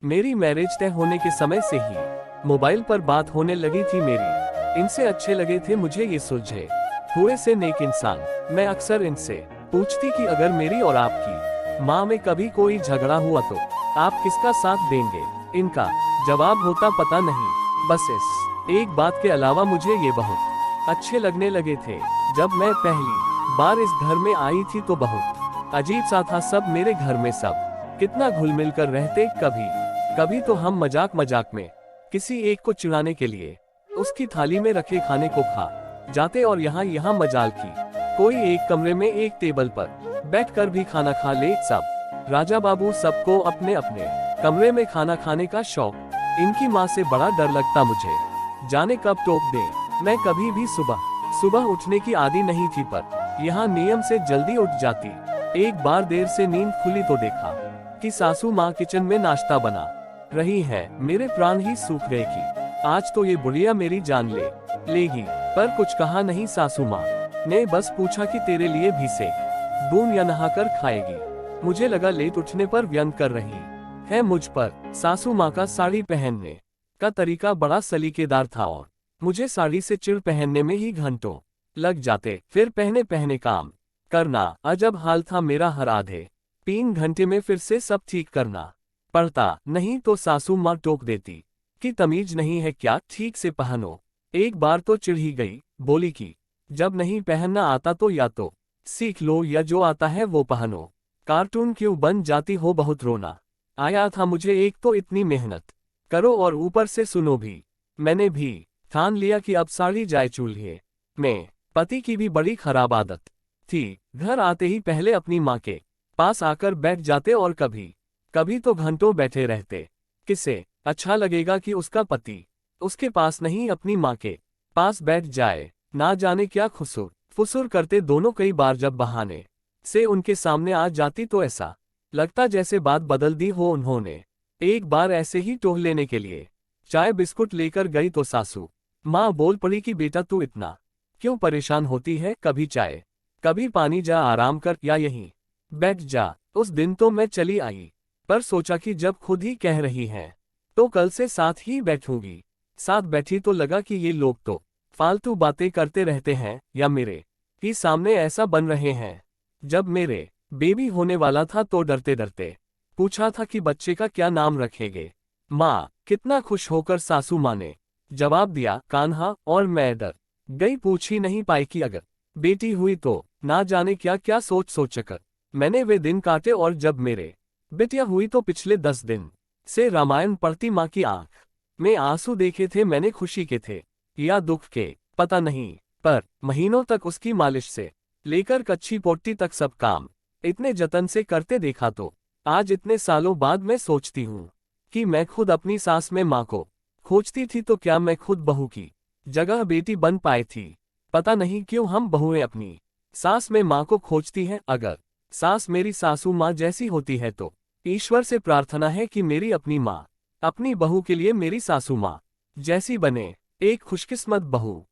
मेरी मैरिज तय होने के समय से ही मोबाइल पर बात होने लगी थी मेरी। इनसे अच्छे लगे थे मुझे ये सुलझे हुए से नेक इंसान। मैं अक्सर इनसे पूछती कि अगर मेरी और आपकी माँ में कभी कोई झगड़ा हुआ तो आप किसका साथ देंगे। इनका जवाब होता पता नहीं, बस इस एक बात के अलावा मुझे ये बहुत अच्छे लगने लगे थे। जब मैं पहली बार इस घर में आई थी तो बहुत अजीब सा था सब मेरे घर में सब कितना घुल मिल कर रहते। कभी कभी तो हम मजाक मजाक में किसी एक को चिढ़ाने के लिए उसकी थाली में रखे खाने को खा जाते और यहाँ मजाल की कोई एक कमरे में एक टेबल पर बैठकर भी खाना खा ले। सब राजा बाबू सबको अपने अपने कमरे में खाना खाने का शौक। इनकी माँ से बड़ा डर लगता मुझे, जाने कब टोक दे। मैं कभी भी सुबह सुबह उठने की आदी नहीं थी, पर यहाँ नियम से जल्दी उठ जाती। एक बार देर से नींद खुली तो देखा कि सासू माँ किचन में नाश्ता बना रही है। मेरे प्राण ही सूख गए कि आज तो ये बुढ़िया मेरी जान लेगी। पर कुछ कहा नहीं। सासू माँ ने बस पूछा कि तेरे लिए भी से दून या नहाकर खाएगी। मुझे लगा लेट उठने पर व्यंग कर रही है मुझ पर। सासू माँ का साड़ी पहनने का तरीका बड़ा सलीकेदार था और मुझे साड़ी से चिड़ पहनने में ही घंटों लग जाते। फिर पहने पहने काम करना अजब हाल था मेरा। हर आधे 3 घंटे में फिर से सब ठीक करना पड़ता, नहीं तो सासू माँ टोक देती कि तमीज नहीं है क्या, ठीक से पहनो। एक बार तो चिढ़ ही गई, बोली कि जब नहीं पहनना आता तो या तो सीख लो या जो आता है वो पहनो। कार्टून क्यों बन जाती हो। बहुत रोना आया था मुझे। एक तो इतनी मेहनत करो और ऊपर से सुनो भी। मैंने भी ठान लिया कि अब साड़ी जाए चूल्हे में। पति की भी बड़ी खराब आदत थी, घर आते ही पहले अपनी माँ के पास आकर बैठ जाते और कभी कभी तो घंटों बैठे रहते। किसे अच्छा लगेगा कि उसका पति उसके पास नहीं अपनी माँ के पास बैठ जाए। ना जाने क्या खुसुर फुसुर करते दोनों। कई बार जब बहाने से उनके सामने आ जाती तो ऐसा लगता जैसे बात बदल दी हो उन्होंने। एक बार ऐसे ही टोह लेने के लिए चाय बिस्कुट लेकर गई तो सासू माँ बोल पड़ी कि बेटा तू इतना क्यों परेशान होती है, कभी चाय कभी पानी, जा आराम कर या यहीं बैठ जा। उस दिन तो मैं चली आई, पर सोचा कि जब खुद ही कह रही हैं तो कल से साथ ही बैठूंगी। साथ बैठी तो लगा कि ये लोग तो फालतू बातें करते रहते हैं या मेरे ही सामने ऐसा बन रहे हैं। जब मेरे बेबी होने वाला था तो डरते डरते पूछा था कि बच्चे का क्या नाम रखेंगे। माँ कितना खुश होकर सासू माँ ने जवाब दिया कान्हा, और मैं डर गई, पूछ ही नहीं पाई कि अगर बेटी हुई तो ना जाने क्या क्या सोचकर मैंने वे दिन काटे। और जब मेरे बेटियां हुई तो पिछले 10 दिन से रामायण पढ़ती माँ की आंख में आंसू देखे थे मैंने। खुशी के थे या दुख के पता नहीं, पर महीनों तक उसकी मालिश से लेकर कच्ची पोट्टी तक सब काम इतने जतन से करते देखा। तो आज इतने सालों बाद मैं सोचती हूँ कि मैं खुद अपनी सास में माँ को खोजती थी तो क्या मैं खुद बहू की जगह बेटी बन पाई थी। पता नहीं क्यों हम बहुएं अपनी सास में माँ को खोजती हैं। अगर सास मेरी सासू माँ जैसी होती है तो ईश्वर से प्रार्थना है कि मेरी अपनी माँ अपनी बहू के लिए मेरी सासू माँ जैसी बने। एक खुशकिस्मत बहू।